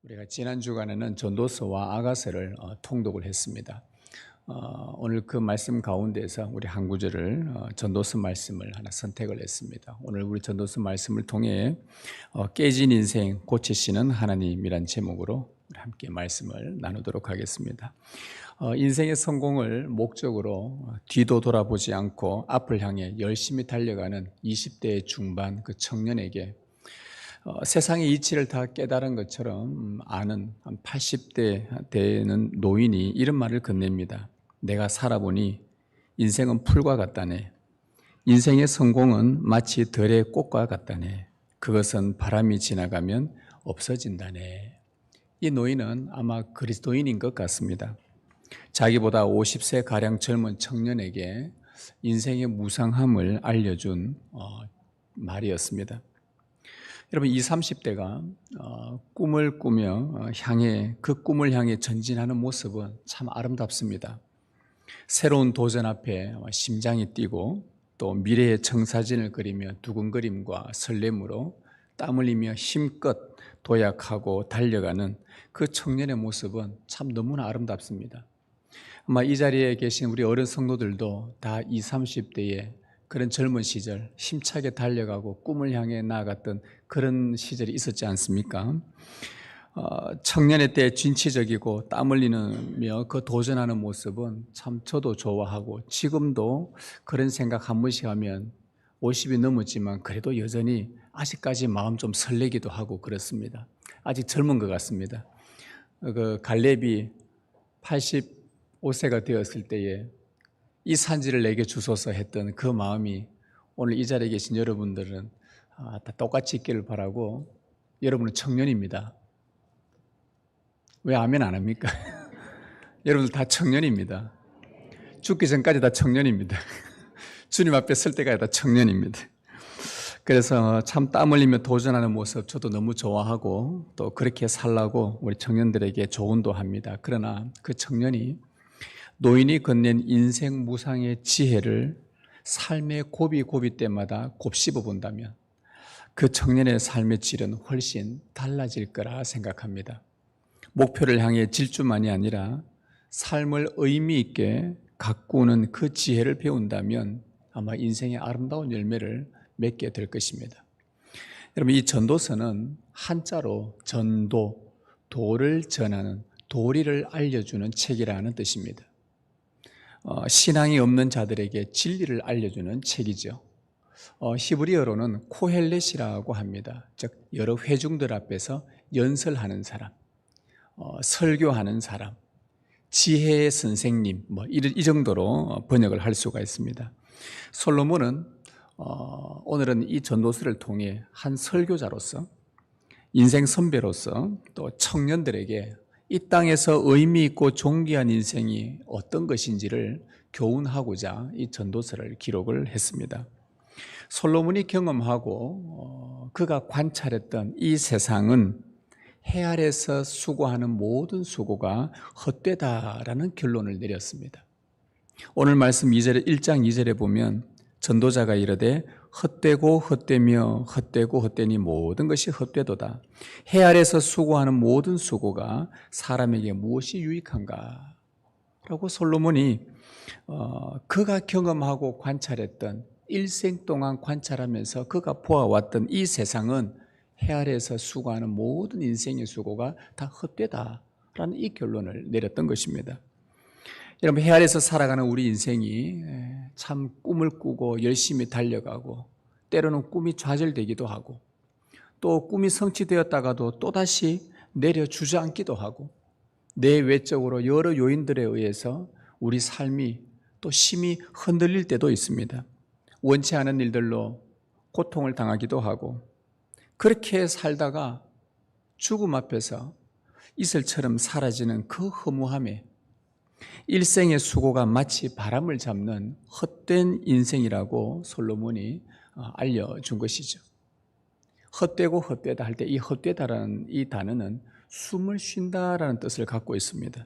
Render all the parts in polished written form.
우리가 지난 주간에는 전도서와 아가서를 통독을 했습니다. 오늘 그 말씀 가운데서 우리 한 구절을 전도서 말씀을 하나 선택을 했습니다. 오늘 우리 전도서 말씀을 통해 깨진 인생 고치시는 하나님이란 제목으로 함께 말씀을 나누도록 하겠습니다. 인생의 성공을 목적으로 뒤도 돌아보지 않고 앞을 향해 열심히 달려가는 20대 중반 그 청년에게 세상의 이치를 다 깨달은 것처럼 아는 한 80대 되는 노인이 이런 말을 건넵니다. 내가 살아보니 인생은 풀과 같다네. 인생의 성공은 마치 들의 꽃과 같다네. 그것은 바람이 지나가면 없어진다네. 이 노인은 아마 그리스도인인 것 같습니다. 자기보다 50세 가량 젊은 청년에게 인생의 무상함을 알려준 말이었습니다. 여러분 20, 30대가 꿈을 꾸며 그 꿈을 향해 전진하는 모습은 참 아름답습니다. 새로운 도전 앞에 심장이 뛰고 또 미래의 청사진을 그리며 두근거림과 설렘으로 땀 흘리며 힘껏 도약하고 달려가는 그 청년의 모습은 참 너무나 아름답습니다. 아마 이 자리에 계신 우리 어른 성도들도 다 20, 30대에 그런 젊은 시절 힘차게 달려가고 꿈을 향해 나아갔던 그런 시절이 있었지 않습니까? 청년의 때 진취적이고 땀 흘리며 그 도전하는 모습은 참 저도 좋아하고 지금도 그런 생각 한 번씩 하면 50이 넘었지만 그래도 여전히 아직까지 마음 좀 설레기도 하고 그렇습니다. 아직 젊은 것 같습니다. 그 갈렙이 85세가 되었을 때에 이 산지를 내게 주소서 했던 그 마음이 오늘 이 자리에 계신 여러분들은 다 똑같이 있기를 바라고. 여러분은 청년입니다. 왜 아멘 안 합니까? 여러분들 다 청년입니다. 죽기 전까지 다 청년입니다. 주님 앞에 설 때까지 다 청년입니다. 그래서 참 땀 흘리며 도전하는 모습 저도 너무 좋아하고 또 그렇게 살라고 우리 청년들에게 조언도 합니다. 그러나 그 청년이 노인이 건넨 인생 무상의 지혜를 삶의 고비 때마다 곱씹어 본다면 그 청년의 삶의 질은 훨씬 달라질 거라 생각합니다. 목표를 향해 질주만이 아니라 삶을 의미 있게 가꾸는 그 지혜를 배운다면 아마 인생의 아름다운 열매를 맺게 될 것입니다. 여러분, 이 전도서는 한자로 전도, 도를 전하는, 도리를 알려주는 책이라는 뜻입니다. 신앙이 없는 자들에게 진리를 알려주는 책이죠. 히브리어로는 코헬렛이라고 합니다. 즉 여러 회중들 앞에서 연설하는 사람, 설교하는 사람, 지혜의 선생님, 이 정도로 번역을 할 수가 있습니다. 솔로몬은 오늘은 이 전도서를 통해 한 설교자로서, 인생 선배로서 또 청년들에게 이 땅에서 의미 있고 존귀한 인생이 어떤 것인지를 교훈하고자 이 전도서를 기록을 했습니다. 솔로몬이 경험하고 그가 관찰했던 이 세상은 해 아래서 수고하는 모든 수고가 헛되다라는 결론을 내렸습니다. 오늘 말씀 1장 2절에 보면 전도자가 이르되 헛되고 헛되며 헛되고 헛되니 모든 것이 헛되도다. 해 아래서 수고하는 모든 수고가 사람에게 무엇이 유익한가? 라고 솔로몬이 그가 경험하고 관찰했던 일생 동안 관찰하면서 그가 보아왔던 이 세상은 해 아래서 수고하는 모든 인생의 수고가 다 헛되다라는 이 결론을 내렸던 것입니다. 여러분, 해 아래서 살아가는 우리 인생이 참 꿈을 꾸고 열심히 달려가고 때로는 꿈이 좌절되기도 하고 또 꿈이 성취되었다가도 또다시 내려 주저앉기도 하고 내외적으로 여러 요인들에 의해서 우리 삶이 또 심히 흔들릴 때도 있습니다. 원치 않은 일들로 고통을 당하기도 하고 그렇게 살다가 죽음 앞에서 이슬처럼 사라지는 그 허무함에 일생의 수고가 마치 바람을 잡는 헛된 인생이라고 솔로몬이 알려준 것이죠. 헛되고 헛되다 할 때 이 헛되다라는 이 단어는 숨을 쉰다라는 뜻을 갖고 있습니다.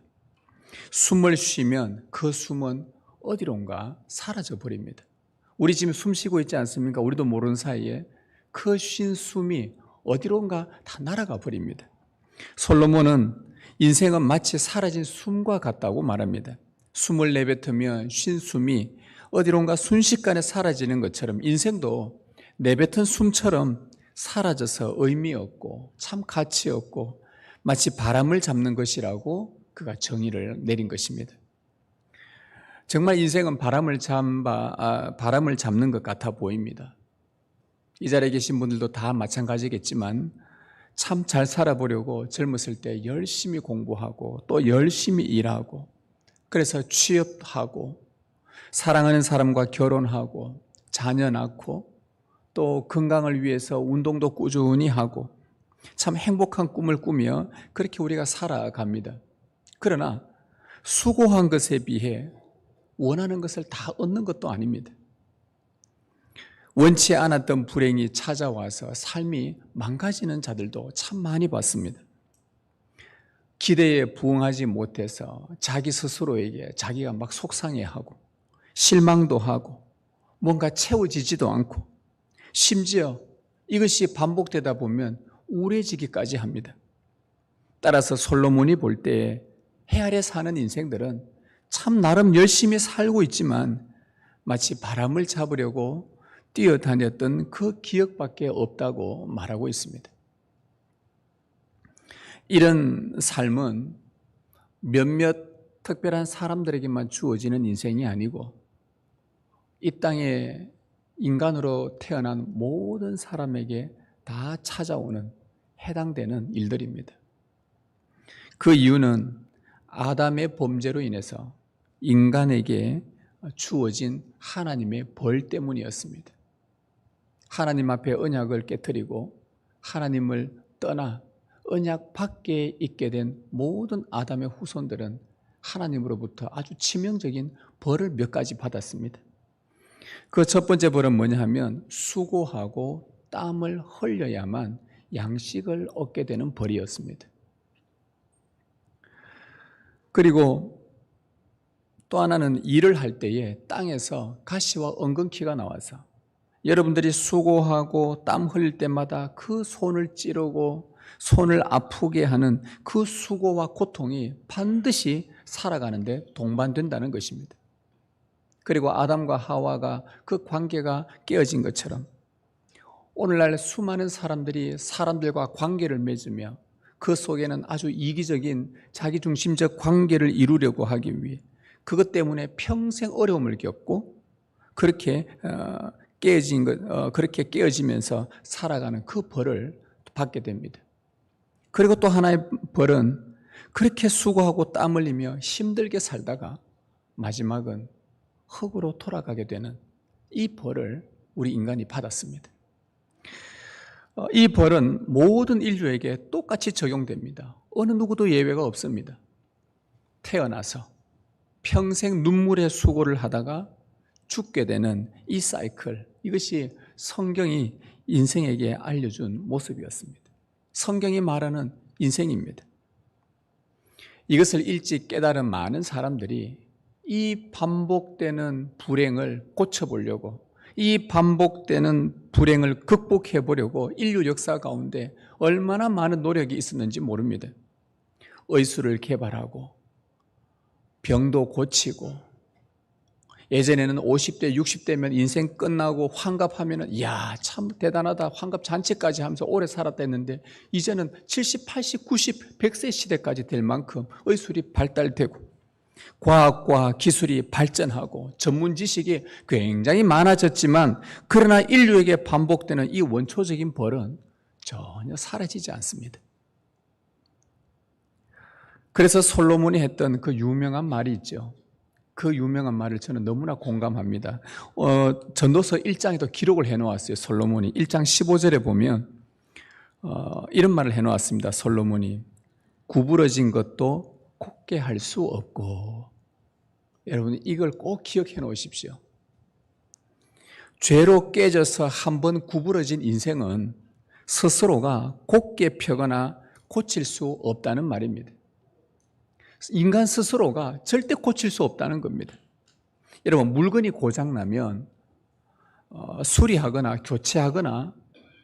숨을 쉬면 그 숨은 어디론가 사라져 버립니다. 우리 지금 숨 쉬고 있지 않습니까? 우리도 모르는 사이에 그 쉰 숨이 어디론가 다 날아가 버립니다. 솔로몬은 인생은 마치 사라진 숨과 같다고 말합니다. 숨을 내뱉으면 쉰 숨이 어디론가 순식간에 사라지는 것처럼 인생도 내뱉은 숨처럼 사라져서 의미 없고 참 가치 없고 마치 바람을 잡는 것이라고 그가 정의를 내린 것입니다. 정말 인생은 바람을 잡는 것 같아 보입니다. 이 자리에 계신 분들도 다 마찬가지겠지만 참 잘 살아보려고 젊었을 때 열심히 공부하고 또 열심히 일하고 그래서 취업하고 사랑하는 사람과 결혼하고 자녀 낳고 또 건강을 위해서 운동도 꾸준히 하고 참 행복한 꿈을 꾸며 그렇게 우리가 살아갑니다. 그러나 수고한 것에 비해 원하는 것을 다 얻는 것도 아닙니다. 원치 않았던 불행이 찾아와서 삶이 망가지는 자들도 참 많이 봤습니다. 기대에 부응하지 못해서 자기 스스로에게 자기가 막 속상해하고 실망도 하고 뭔가 채워지지도 않고 심지어 이것이 반복되다 보면 우울해지기까지 합니다. 따라서 솔로몬이 볼 때 해 아래 사는 인생들은 참 나름 열심히 살고 있지만 마치 바람을 잡으려고 뛰어다녔던 그 기억밖에 없다고 말하고 있습니다. 이런 삶은 몇몇 특별한 사람들에게만 주어지는 인생이 아니고 이 땅에 인간으로 태어난 모든 사람에게 다 찾아오는 해당되는 일들입니다. 그 이유는 아담의 범죄로 인해서 인간에게 주어진 하나님의 벌 때문이었습니다. 하나님 앞에 언약을 깨트리고 하나님을 떠나 언약 밖에 있게 된 모든 아담의 후손들은 하나님으로부터 아주 치명적인 벌을 몇 가지 받았습니다. 그 첫 번째 벌은 뭐냐 하면 수고하고 땀을 흘려야만 양식을 얻게 되는 벌이었습니다. 그리고 또 하나는 일을 할 때에 땅에서 가시와 엉겅퀴가 나와서 여러분들이 수고하고 땀 흘릴 때마다 그 손을 찌르고 손을 아프게 하는 그 수고와 고통이 반드시 살아가는데 동반된다는 것입니다. 그리고 아담과 하와가 그 관계가 깨어진 것처럼 오늘날 수많은 사람들이 사람들과 관계를 맺으며 그 속에는 아주 이기적인 자기중심적 관계를 이루려고 하기 위해 그것 때문에 평생 어려움을 겪고 그렇게 그렇게 깨어지면서 살아가는 그 벌을 받게 됩니다. 그리고 또 하나의 벌은 그렇게 수고하고 땀 흘리며 힘들게 살다가 마지막은 흙으로 돌아가게 되는 이 벌을 우리 인간이 받았습니다. 이 벌은 모든 인류에게 똑같이 적용됩니다. 어느 누구도 예외가 없습니다. 태어나서 평생 눈물의 수고를 하다가 죽게 되는 이 사이클, 이것이 성경이 인생에게 알려준 모습이었습니다. 성경이 말하는 인생입니다. 이것을 일찍 깨달은 많은 사람들이 이 반복되는 불행을 고쳐보려고, 이 반복되는 불행을 극복해 보려고 인류 역사 가운데 얼마나 많은 노력이 있었는지 모릅니다. 의술을 개발하고 병도 고치고, 예전에는 50대, 60대면 인생 끝나고 환갑하면은 이야 참 대단하다, 환갑 잔치까지 하면서 오래 살았다 했는데 이제는 70, 80, 90, 100세 시대까지 될 만큼 의술이 발달되고 과학과 기술이 발전하고 전문 지식이 굉장히 많아졌지만, 그러나 인류에게 반복되는 이 원초적인 벌은 전혀 사라지지 않습니다. 그래서 솔로몬이 했던 그 유명한 말이 있죠. 그 유명한 말을 저는 너무나 공감합니다. 전도서 1장에도 기록을 해놓았어요. 솔로몬이 1장 15절에 보면 이런 말을 해놓았습니다. 솔로몬이 구부러진 것도 곱게 할 수 없고, 여러분 이걸 꼭 기억해 놓으십시오. 죄로 깨져서 한번 구부러진 인생은 스스로가 곱게 펴거나 고칠 수 없다는 말입니다. 인간 스스로가 절대 고칠 수 없다는 겁니다. 여러분 물건이 고장나면 수리하거나 교체하거나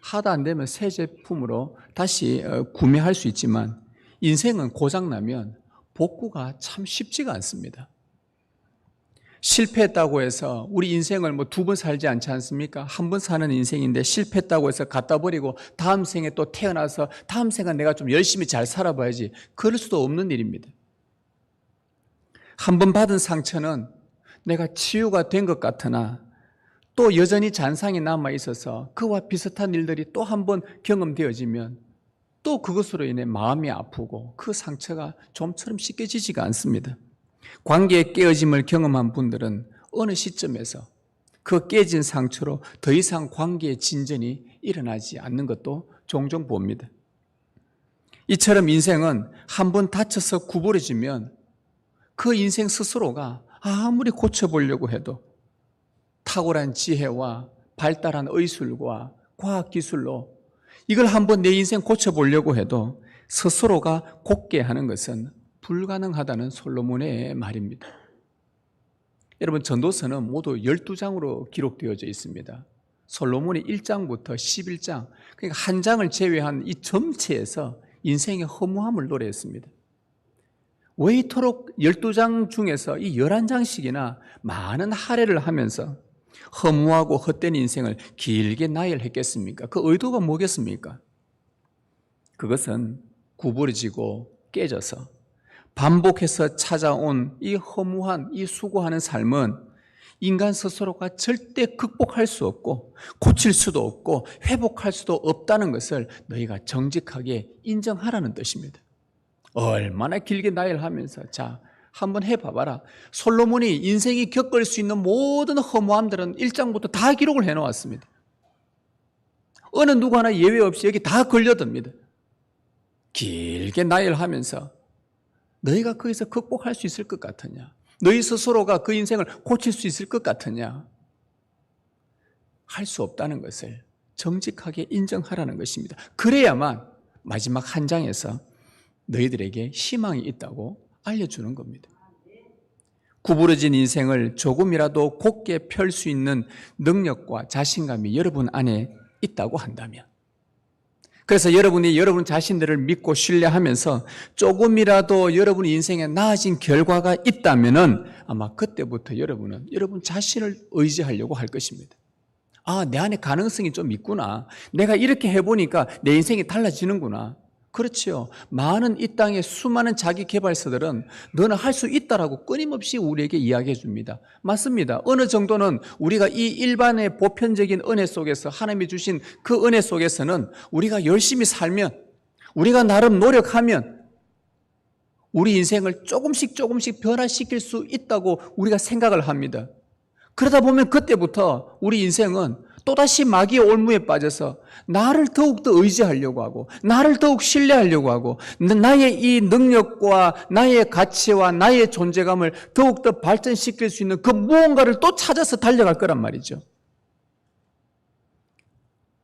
하다 안 되면 새 제품으로 다시 구매할 수 있지만, 인생은 고장나면 복구가 참 쉽지가 않습니다. 실패했다고 해서 우리 인생을 뭐 2번 살지 않지 않습니까? 한 번 사는 인생인데 실패했다고 해서 갖다 버리고 다음 생에 또 태어나서 다음 생은 내가 좀 열심히 잘 살아봐야지. 그럴 수도 없는 일입니다. 한 번 받은 상처는 내가 치유가 된 것 같으나 또 여전히 잔상이 남아 있어서 그와 비슷한 일들이 또 한 번 경험되어지면 또 그것으로 인해 마음이 아프고 그 상처가 좀처럼 씻겨지지가 않습니다. 관계의 깨어짐을 경험한 분들은 어느 시점에서 그 깨진 상처로 더 이상 관계의 진전이 일어나지 않는 것도 종종 봅니다. 이처럼 인생은 한 번 다쳐서 구부러지면 그 인생 스스로가 아무리 고쳐보려고 해도 탁월한 지혜와 발달한 의술과 과학기술로 이걸 한번 내 인생 고쳐보려고 해도 스스로가 곧게 하는 것은 불가능하다는 솔로몬의 말입니다. 여러분, 전도서는 모두 12장으로 기록되어져 있습니다. 솔로몬이 1장부터 11장, 그러니까 한 장을 제외한 이 전체에서 인생의 허무함을 노래했습니다. 왜 이토록 12장 중에서 이 11장씩이나 많은 할애를 하면서 허무하고 헛된 인생을 길게 나열했겠습니까? 그 의도가 뭐겠습니까? 그것은 구부러지고 깨져서 반복해서 찾아온 이 허무한, 이 수고하는 삶은 인간 스스로가 절대 극복할 수 없고 고칠 수도 없고 회복할 수도 없다는 것을 너희가 정직하게 인정하라는 뜻입니다. 얼마나 길게 나열하면서 자, 한번 해봐봐라. 솔로몬이 인생이 겪을 수 있는 모든 허무함들은 1장부터 다 기록을 해놓았습니다. 어느 누구 하나 예외 없이 여기 다 걸려듭니다. 길게 나열하면서 너희가 거기서 극복할 수 있을 것 같으냐? 너희 스스로가 그 인생을 고칠 수 있을 것 같으냐? 할 수 없다는 것을 정직하게 인정하라는 것입니다. 그래야만 마지막 한 장에서 너희들에게 희망이 있다고 알려주는 겁니다. 구부러진 인생을 조금이라도 곧게 펼 수 있는 능력과 자신감이 여러분 안에 있다고 한다면, 그래서 여러분이 여러분 자신들을 믿고 신뢰하면서 조금이라도 여러분 인생에 나아진 결과가 있다면 아마 그때부터 여러분은 여러분 자신을 의지하려고 할 것입니다. 아, 내 안에 가능성이 좀 있구나. 내가 이렇게 해보니까 내 인생이 달라지는구나. 그렇지요. 많은 이 땅의 수많은 자기 개발서들은 너는 할 수 있다라고 끊임없이 우리에게 이야기해 줍니다. 맞습니다. 어느 정도는 우리가 이 일반의 보편적인 은혜 속에서 하나님이 주신 그 은혜 속에서는 우리가 열심히 살면, 우리가 나름 노력하면 우리 인생을 조금씩 변화시킬 수 있다고 우리가 생각을 합니다. 그러다 보면 그때부터 우리 인생은 또다시 마귀의 올무에 빠져서 나를 더욱더 의지하려고 하고 나를 더욱 신뢰하려고 하고 나의 이 능력과 나의 가치와 나의 존재감을 더욱더 발전시킬 수 있는 그 무언가를 또 찾아서 달려갈 거란 말이죠.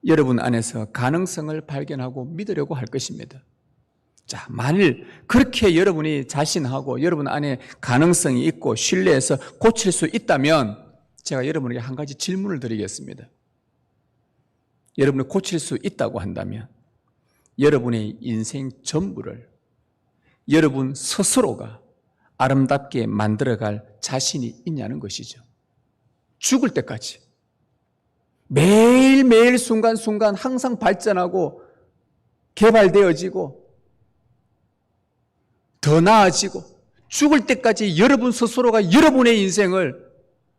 여러분 안에서 가능성을 발견하고 믿으려고 할 것입니다. 자, 만일 그렇게 여러분이 자신하고 여러분 안에 가능성이 있고 신뢰해서 고칠 수 있다면 제가 여러분에게 한 가지 질문을 드리겠습니다. 여러분이 고칠 수 있다고 한다면 여러분의 인생 전부를 여러분 스스로가 아름답게 만들어갈 자신이 있냐는 것이죠. 죽을 때까지 매일매일 순간순간 항상 발전하고 개발되어지고 더 나아지고 죽을 때까지 여러분 스스로가 여러분의 인생을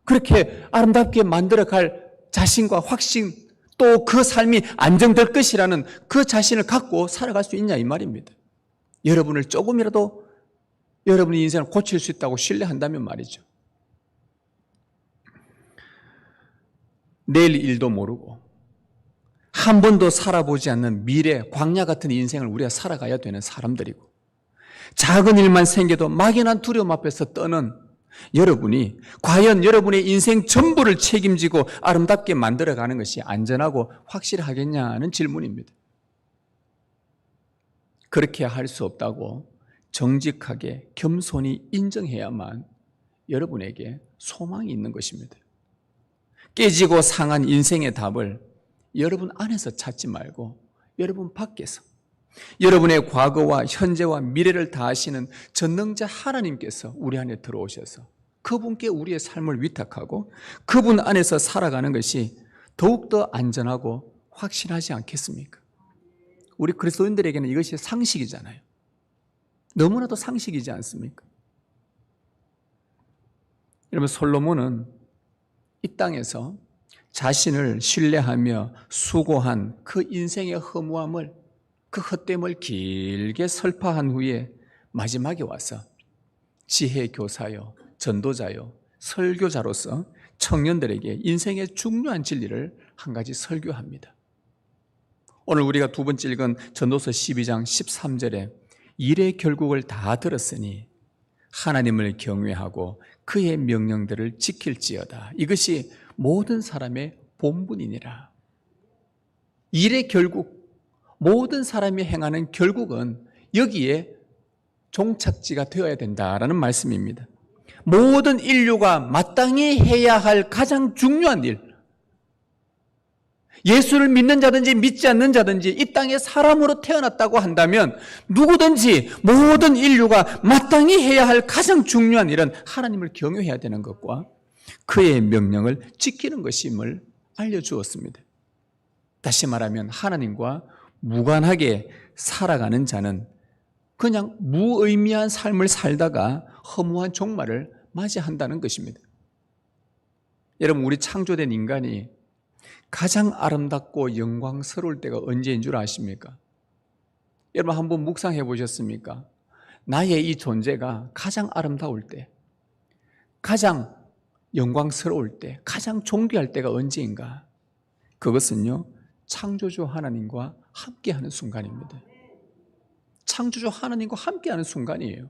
그렇게 아름답게 만들어갈 자신과 확신, 또 그 삶이 안정될 것이라는 그 자신을 갖고 살아갈 수 있냐 이 말입니다. 여러분을 조금이라도 여러분의 인생을 고칠 수 있다고 신뢰한다면 말이죠. 내일 일도 모르고 한 번도 살아보지 않는 미래, 광야 같은 인생을 우리가 살아가야 되는 사람들이고 작은 일만 생겨도 막연한 두려움 앞에서 떠는 여러분이 과연 여러분의 인생 전부를 책임지고 아름답게 만들어가는 것이 안전하고 확실하겠냐는 질문입니다. 그렇게 할 수 없다고 정직하게 겸손히 인정해야만 여러분에게 소망이 있는 것입니다. 깨지고 상한 인생의 답을 여러분 안에서 찾지 말고 여러분 밖에서 여러분의 과거와 현재와 미래를 다 아시는 전능자 하나님께서 우리 안에 들어오셔서 그분께 우리의 삶을 위탁하고 그분 안에서 살아가는 것이 더욱더 안전하고 확신하지 않겠습니까? 우리 그리스도인들에게는 이것이 상식이잖아요. 너무나도 상식이지 않습니까? 여러분, 솔로몬은 이 땅에서 자신을 신뢰하며 수고한 그 인생의 허무함을, 그 헛됨을 길게 설파한 후에 마지막에 와서 지혜 교사요, 전도자요, 설교자로서 청년들에게 인생의 중요한 진리를 한 가지 설교합니다. 오늘 우리가 두 번째 읽은 전도서 12장 13절에 일의 결국을 다 들었으니 하나님을 경외하고 그의 명령들을 지킬지어다. 이것이 모든 사람의 본분이니라. 일의 결국, 모든 사람이 행하는 결국은 여기에 종착지가 되어야 된다라는 말씀입니다. 모든 인류가 마땅히 해야 할 가장 중요한 일, 예수를 믿는 자든지 믿지 않는 자든지 이 땅에 사람으로 태어났다고 한다면 누구든지 모든 인류가 마땅히 해야 할 가장 중요한 일은 하나님을 경외해야 되는 것과 그의 명령을 지키는 것임을 알려주었습니다. 다시 말하면 하나님과 무관하게 살아가는 자는 그냥 무의미한 삶을 살다가 허무한 종말을 맞이한다는 것입니다. 여러분, 우리 창조된 인간이 가장 아름답고 영광스러울 때가 언제인 줄 아십니까? 여러분, 한번 묵상해 보셨습니까? 나의 이 존재가 가장 아름다울 때, 가장 영광스러울 때, 가장 존귀할 때가 언제인가? 그것은요, 창조주 하나님과 함께하는 순간입니다. 창조주 하나님과 함께하는 순간이에요.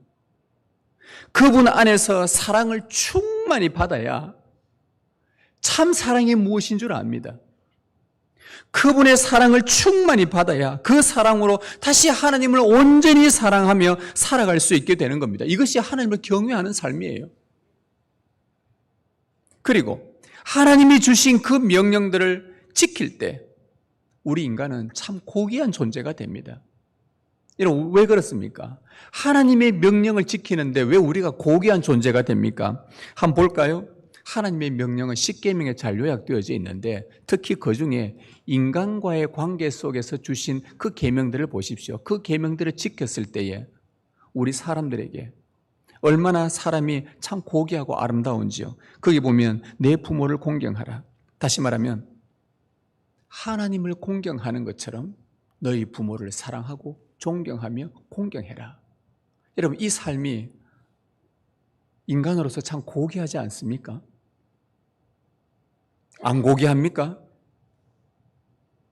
그분 안에서 사랑을 충만히 받아야 참 사랑이 무엇인 줄 압니다. 그분의 사랑을 충만히 받아야 그 사랑으로 다시 하나님을 온전히 사랑하며 살아갈 수 있게 되는 겁니다. 이것이 하나님을 경외하는 삶이에요. 그리고 하나님이 주신 그 명령들을 지킬 때 우리 인간은 참 고귀한 존재가 됩니다. 여러분, 왜 그렇습니까? 하나님의 명령을 지키는데 왜 우리가 고귀한 존재가 됩니까? 한번 볼까요? 하나님의 명령은 십계명에 잘 요약되어져 있는데 특히 그중에 인간과의 관계 속에서 주신 그 계명들을 보십시오. 그 계명들을 지켰을 때에 우리 사람들에게 얼마나 사람이 참 고귀하고 아름다운지요. 거기 보면 내 부모를 공경하라. 다시 말하면 하나님을 공경하는 것처럼 너희 부모를 사랑하고 존경하며 공경해라. 여러분, 이 삶이 인간으로서 참 고귀하지 않습니까? 안 고귀합니까?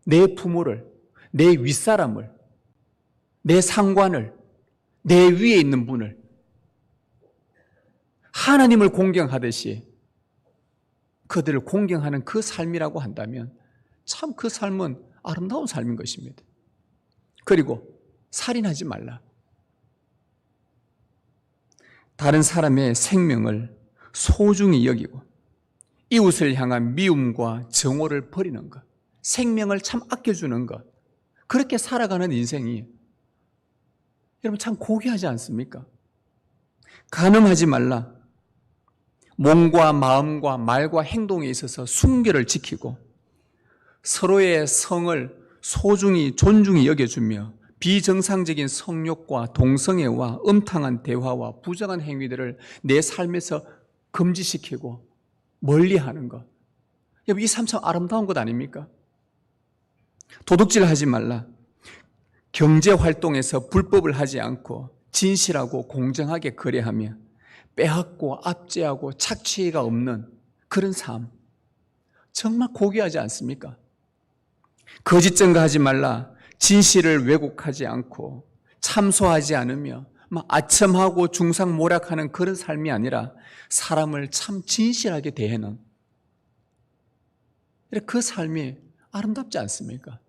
내 부모를, 내 윗사람을, 내 상관을, 내 위에 있는 분을 하나님을 공경하듯이 그들을 공경하는 그 삶이라고 한다면 참 그 삶은 아름다운 삶인 것입니다. 그리고 살인하지 말라. 다른 사람의 생명을 소중히 여기고 이웃을 향한 미움과 정오를 버리는 것, 생명을 참 아껴주는 것, 그렇게 살아가는 인생이 여러분 참 고귀하지 않습니까? 간음하지 말라. 몸과 마음과 말과 행동에 있어서 순결을 지키고 서로의 성을 소중히 존중히 여겨주며 비정상적인 성욕과 동성애와 음탕한 대화와 부정한 행위들을 내 삶에서 금지시키고 멀리하는 것. 이 삶 참 아름다운 것 아닙니까? 도둑질하지 말라. 경제활동에서 불법을 하지 않고 진실하고 공정하게 거래하며 빼앗고 압제하고 착취가 없는 그런 삶. 정말 고귀하지 않습니까? 거짓 증거하지 말라. 진실을 왜곡하지 않고 참소하지 않으며 아첨하고 중상모략하는 그런 삶이 아니라 사람을 참 진실하게 대하는 그 삶이 아름답지 않습니까?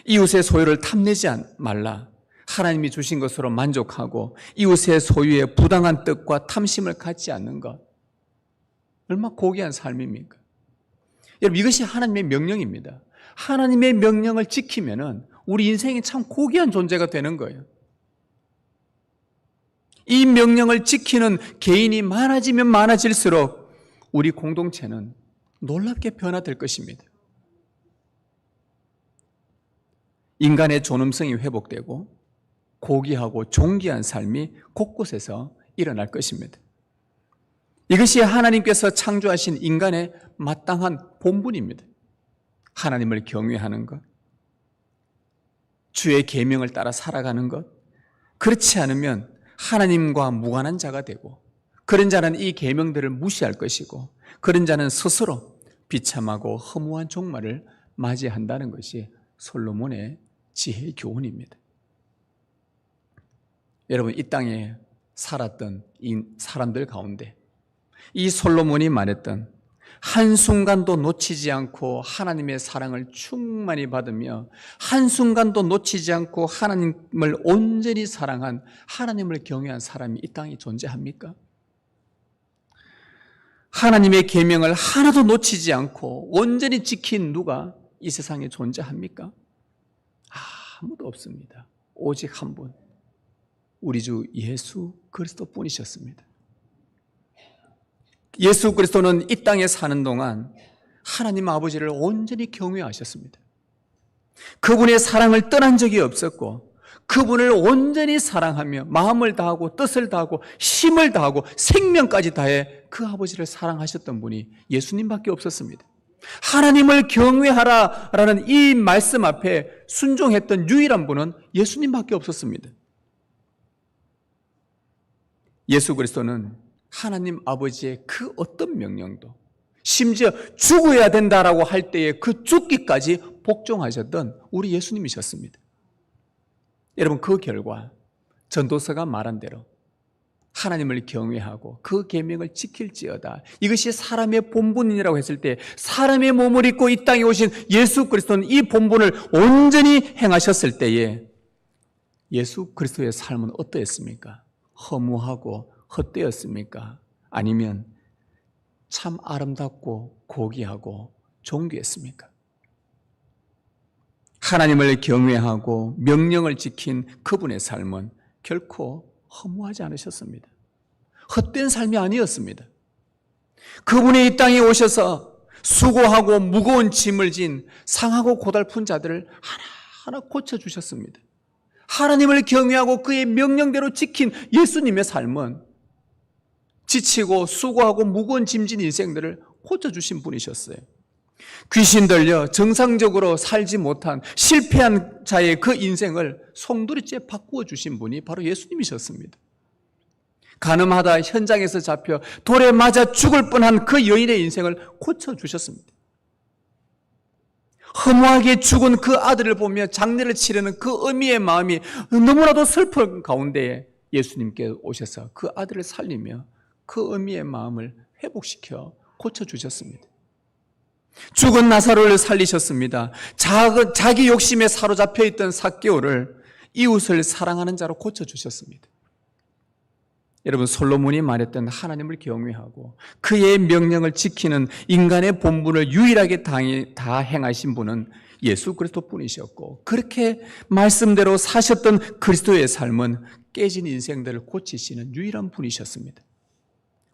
이웃의 소유를 탐내지 말라. 하나님이 주신 것으로 만족하고 이웃의 소유에 부당한 뜻과 탐심을 갖지 않는 것. 얼마나 고귀한 삶입니까? 여러분, 이것이 하나님의 명령입니다. 하나님의 명령을 지키면은 우리 인생이 참 고귀한 존재가 되는 거예요. 이 명령을 지키는 개인이 많아지면 많아질수록 우리 공동체는 놀랍게 변화될 것입니다. 인간의 존엄성이 회복되고 고귀하고 존귀한 삶이 곳곳에서 일어날 것입니다. 이것이 하나님께서 창조하신 인간의 마땅한 본분입니다. 하나님을 경외하는 것, 주의 계명을 따라 살아가는 것, 그렇지 않으면 하나님과 무관한 자가 되고, 그런 자는 이 계명들을 무시할 것이고, 그런 자는 스스로 비참하고 허무한 종말을 맞이한다는 것이 솔로몬의 지혜의 교훈입니다. 여러분, 이 땅에 살았던 이 사람들 가운데 이 솔로몬이 말했던 한순간도 놓치지 않고 하나님의 사랑을 충만히 받으며 한순간도 놓치지 않고 하나님을 온전히 사랑한, 하나님을 경외한 사람이 이 땅에 존재합니까? 하나님의 계명을 하나도 놓치지 않고 온전히 지킨 누가 이 세상에 존재합니까? 아무도 없습니다. 오직 한 분, 우리 주 예수 그리스도뿐이셨습니다. 예수 그리스도는 이 땅에 사는 동안 하나님 아버지를 온전히 경외하셨습니다. 그분의 사랑을 떠난 적이 없었고, 그분을 온전히 사랑하며 마음을 다하고 뜻을 다하고 힘을 다하고 생명까지 다해 그 아버지를 사랑하셨던 분이 예수님밖에 없었습니다. 하나님을 경외하라라는 이 말씀 앞에 순종했던 유일한 분은 예수님밖에 없었습니다. 예수 그리스도는 하나님 아버지의 그 어떤 명령도, 심지어 죽어야 된다라고 할 때에 그 죽기까지 복종하셨던 우리 예수님이셨습니다. 여러분, 그 결과 전도서가 말한 대로 하나님을 경외하고 그 계명을 지킬지어다, 이것이 사람의 본분이라고 했을 때, 사람의 몸을 입고 이 땅에 오신 예수 그리스도는 이 본분을 온전히 행하셨을 때에 예수 그리스도의 삶은 어떠했습니까? 허무하고 헛되었습니까? 아니면 참 아름답고 고귀하고 존귀했습니까? 하나님을 경외하고 명령을 지킨 그분의 삶은 결코 허무하지 않으셨습니다. 헛된 삶이 아니었습니다. 그분이 이 땅에 오셔서 수고하고 무거운 짐을 진 상하고 고달픈 자들을 하나하나 고쳐주셨습니다. 하나님을 경외하고 그의 명령대로 지킨 예수님의 삶은 지치고 수고하고 무거운 짐진 인생들을 고쳐주신 분이셨어요. 귀신 들려 정상적으로 살지 못한 실패한 자의 그 인생을 송두리째 바꾸어 주신 분이 바로 예수님이셨습니다. 간음하다 현장에서 잡혀 돌에 맞아 죽을 뻔한 그 여인의 인생을 고쳐주셨습니다. 허무하게 죽은 그 아들을 보며 장례를 치르는 그 어미의 마음이 너무나도 슬픈 가운데에 예수님께 오셔서 그 아들을 살리며 그 어미의 마음을 회복시켜 고쳐주셨습니다. 죽은 나사로를 살리셨습니다. 자기 욕심에 사로잡혀 있던 삭개오를 이웃을 사랑하는 자로 고쳐주셨습니다. 여러분, 솔로몬이 말했던 하나님을 경외하고 그의 명령을 지키는 인간의 본분을 유일하게 다 행하신 분은 예수 그리스도뿐이셨고, 그렇게 말씀대로 사셨던 그리스도의 삶은 깨진 인생들을 고치시는 유일한 분이셨습니다.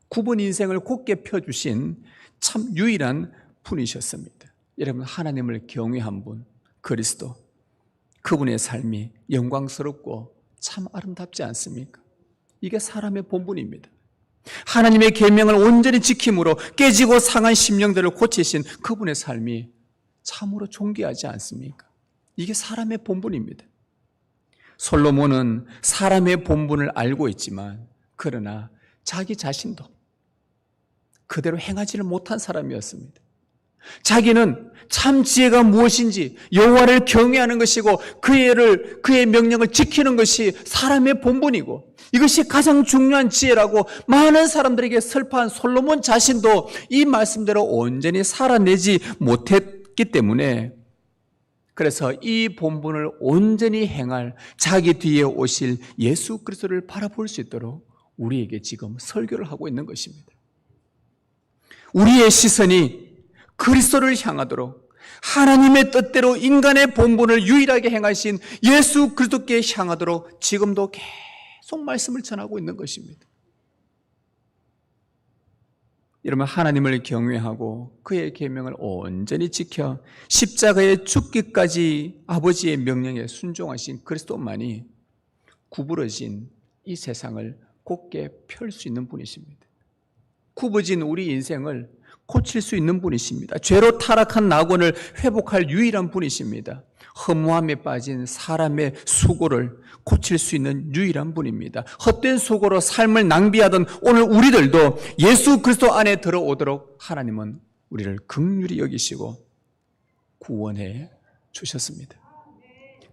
굽은 인생을 곧게 펴주신 참 유일한 분이셨습니다. 여러분, 하나님을 경외한 분 그리스도, 그분의 삶이 영광스럽고 참 아름답지 않습니까? 이게 사람의 본분입니다. 하나님의 계명을 온전히 지킴으로 깨지고 상한 심령들을 고치신 그분의 삶이 참으로 존귀하지 않습니까? 이게 사람의 본분입니다. 솔로몬은 사람의 본분을 알고 있지만, 그러나 자기 자신도 그대로 행하지를 못한 사람이었습니다. 자기는 참 지혜가 무엇인지 여호와를 경외하는 것이고 그의 명령을 지키는 것이 사람의 본분이고 이것이 가장 중요한 지혜라고 많은 사람들에게 설파한 솔로몬 자신도 이 말씀대로 온전히 살아내지 못했기 때문에, 그래서 이 본분을 온전히 행할 자기 뒤에 오실 예수 그리스도를 바라볼 수 있도록 우리에게 지금 설교를 하고 있는 것입니다. 우리의 시선이 그리스도를 향하도록, 하나님의 뜻대로 인간의 본분을 유일하게 행하신 예수 그리스도께 향하도록 지금도 계속 말씀을 전하고 있는 것입니다. 여러분, 하나님을 경외하고 그의 계명을 온전히 지켜 십자가에 죽기까지 아버지의 명령에 순종하신 그리스도만이 구부러진 이 세상을 곧게 펼 수 있는 분이십니다. 굽어진 우리 인생을 고칠 수 있는 분이십니다. 죄로 타락한 낙원을 회복할 유일한 분이십니다. 허무함에 빠진 사람의 수고를 고칠 수 있는 유일한 분입니다. 헛된 수고로 삶을 낭비하던 오늘 우리들도 예수 그리스도 안에 들어오도록 하나님은 우리를 긍휼히 여기시고 구원해 주셨습니다.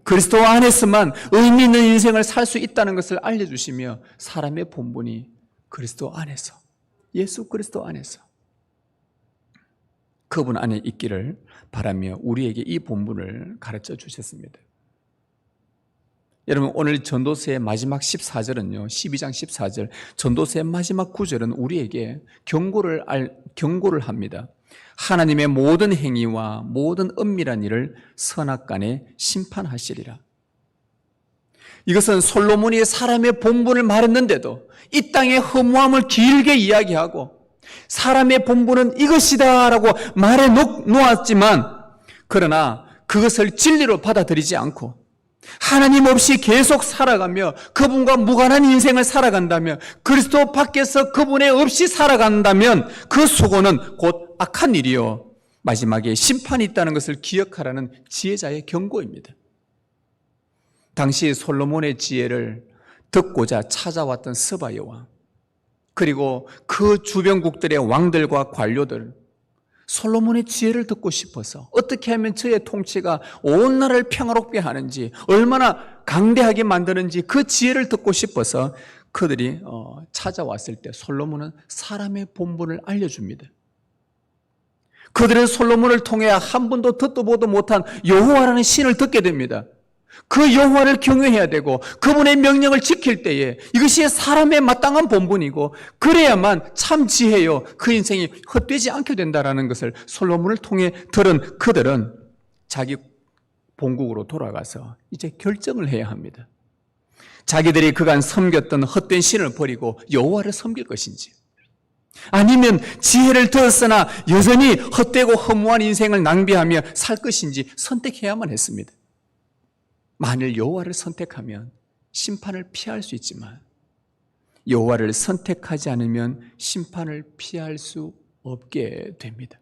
그리스도 안에서만 의미 있는 인생을 살 수 있다는 것을 알려주시며 사람의 본분이 그리스도 안에서, 예수 그리스도 안에서 그분 안에 있기를 바라며 우리에게 이 본분을 가르쳐 주셨습니다. 여러분, 오늘 전도서의 마지막 14절은요, 12장 14절, 전도서의 마지막 9절은 우리에게 경고를 합니다. 하나님의 모든 행위와 모든 은밀한 일을 선악간에 심판하시리라. 이것은 솔로몬이 사람의 본분을 말했는데도 이 땅의 허무함을 길게 이야기하고 사람의 본분은 이것이다 라고 말해 놓았지만, 그러나 그것을 진리로 받아들이지 않고 하나님 없이 계속 살아가며 그분과 무관한 인생을 살아간다면, 그리스도 밖에서 그분에 없이 살아간다면 그 수고는 곧 악한 일이요 마지막에 심판이 있다는 것을 기억하라는 지혜자의 경고입니다. 당시 솔로몬의 지혜를 듣고자 찾아왔던 스바 여왕, 그리고 그 주변국들의 왕들과 관료들, 솔로몬의 지혜를 듣고 싶어서 어떻게 하면 저의 통치가 온 나라를 평화롭게 하는지, 얼마나 강대하게 만드는지 그 지혜를 듣고 싶어서 그들이 찾아왔을 때 솔로몬은 사람의 본분을 알려줍니다. 그들은 솔로몬을 통해 한 번도 듣도 보도 못한 여호와라는 신을 듣게 됩니다. 그 여호와를 경외해야 되고 그분의 명령을 지킬 때에 이것이 사람의 마땅한 본분이고, 그래야만 참 지혜요 그 인생이 헛되지 않게 된다는 것을 솔로몬을 통해 들은 그들은 자기 본국으로 돌아가서 이제 결정을 해야 합니다. 자기들이 그간 섬겼던 헛된 신을 버리고 여호와를 섬길 것인지, 아니면 지혜를 들었으나 여전히 헛되고 허무한 인생을 낭비하며 살 것인지 선택해야만 했습니다. 만일 여호와를 선택하면 심판을 피할 수 있지만 여호와를 선택하지 않으면 심판을 피할 수 없게 됩니다.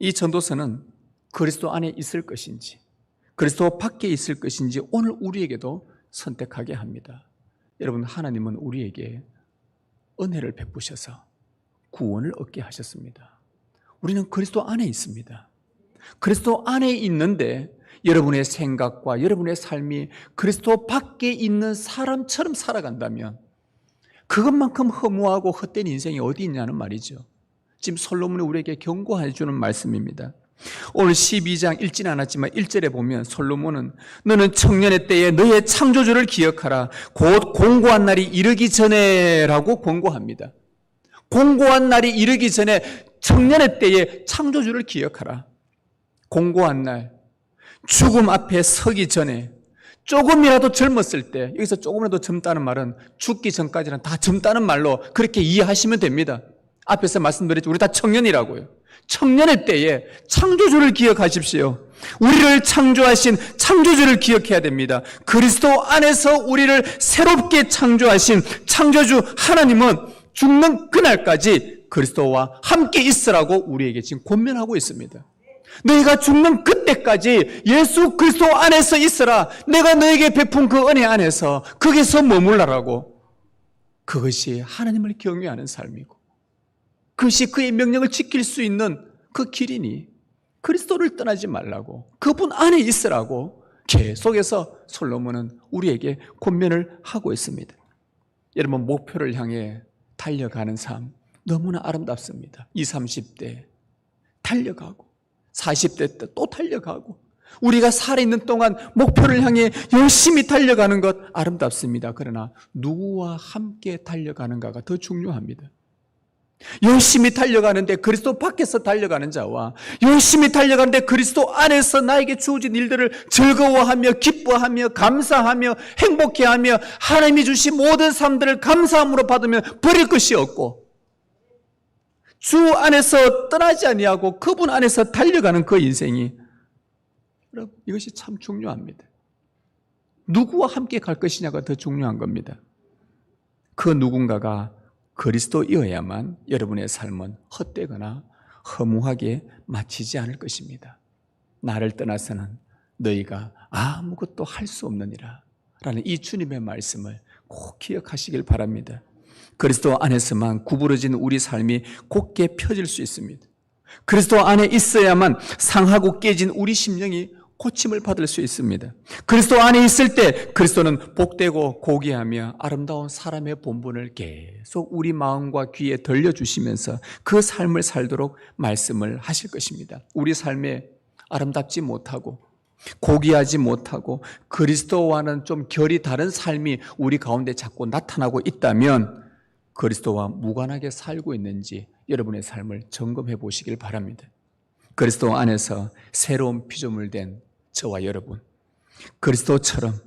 이 전도서는 그리스도 안에 있을 것인지 그리스도 밖에 있을 것인지 오늘 우리에게도 선택하게 합니다. 여러분, 하나님은 우리에게 은혜를 베푸셔서 구원을 얻게 하셨습니다. 우리는 그리스도 안에 있습니다. 그리스도 안에 있는데 여러분의 생각과 여러분의 삶이 그리스도 밖에 있는 사람처럼 살아간다면 그것만큼 허무하고 헛된 인생이 어디 있냐는 말이죠. 지금 솔로몬이 우리에게 경고해 주는 말씀입니다. 오늘 12장 읽지는 않았지만 1절에 보면 솔로몬은 너는 청년의 때에 너의 창조주를 기억하라. 곧 공고한 날이 이르기 전에 라고 권고합니다. 공고한 날이 이르기 전에 청년의 때에 창조주를 기억하라. 공고한 날, 죽음 앞에 서기 전에 조금이라도 젊었을 때, 여기서 조금이라도 젊다는 말은 죽기 전까지는 다 젊다는 말로 그렇게 이해하시면 됩니다. 앞에서 말씀드렸죠. 우리 다 청년이라고요. 청년의 때에 창조주를 기억하십시오. 우리를 창조하신 창조주를 기억해야 됩니다. 그리스도 안에서 우리를 새롭게 창조하신 창조주 하나님은 죽는 그날까지 그리스도와 함께 있으라고 우리에게 지금 권면하고 있습니다. 너희가 죽는 그때까지 예수 그리스도 안에서 있으라. 내가 너에게 베푼 그 은혜 안에서 거기서 머물라라고. 그것이 하나님을 경외하는 삶이고 그것이 그의 명령을 지킬 수 있는 그 길이니 그리스도를 떠나지 말라고, 그분 안에 있으라고 계속해서 솔로몬은 우리에게 권면을 하고 있습니다. 여러분, 목표를 향해 달려가는 삶 너무나 아름답습니다. 20, 30대 달려가고 40대 때 또 달려가고 우리가 살아있는 동안 목표를 향해 열심히 달려가는 것 아름답습니다. 그러나 누구와 함께 달려가는가가 더 중요합니다. 열심히 달려가는데 그리스도 밖에서 달려가는 자와 열심히 달려가는데 그리스도 안에서 나에게 주어진 일들을 즐거워하며 기뻐하며 감사하며 행복해하며 하나님이 주신 모든 삶들을 감사함으로 받으며 버릴 것이 없고 주 안에서 떠나지 아니하고 그분 안에서 달려가는 그 인생이, 여러분, 이것이 참 중요합니다. 누구와 함께 갈 것이냐가 더 중요한 겁니다. 그 누군가가 그리스도이어야만 여러분의 삶은 헛되거나 허무하게 마치지 않을 것입니다. 나를 떠나서는 너희가 아무것도 할 수 없느니라 라는 이 주님의 말씀을 꼭 기억하시길 바랍니다. 그리스도 안에서만 구부러진 우리 삶이 곧게 펴질 수 있습니다. 그리스도 안에 있어야만 상하고 깨진 우리 심령이 고침을 받을 수 있습니다. 그리스도 안에 있을 때 그리스도는 복되고 고귀하며 아름다운 사람의 본분을 계속 우리 마음과 귀에 들려주시면서 그 삶을 살도록 말씀을 하실 것입니다. 우리 삶에 아름답지 못하고 고귀하지 못하고 그리스도와는 좀 결이 다른 삶이 우리 가운데 자꾸 나타나고 있다면 그리스도와 무관하게 살고 있는지 여러분의 삶을 점검해 보시길 바랍니다. 그리스도 안에서 새로운 피조물 된 저와 여러분, 그리스도처럼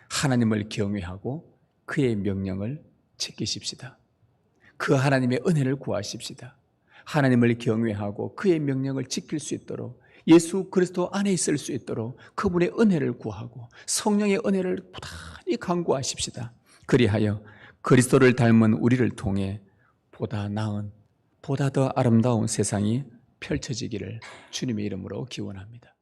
하나님을 경외하고 그의 명령을 지키십시다. 그 하나님의 은혜를 구하십시다. 하나님을 경외하고 그의 명령을 지킬 수 있도록, 예수 그리스도 안에 있을 수 있도록 그분의 은혜를 구하고 성령의 은혜를 부단히 간구하십시다. 그리하여 그리스도를 닮은 우리를 통해 보다 나은, 보다 더 아름다운 세상이 펼쳐지기를 주님의 이름으로 기원합니다.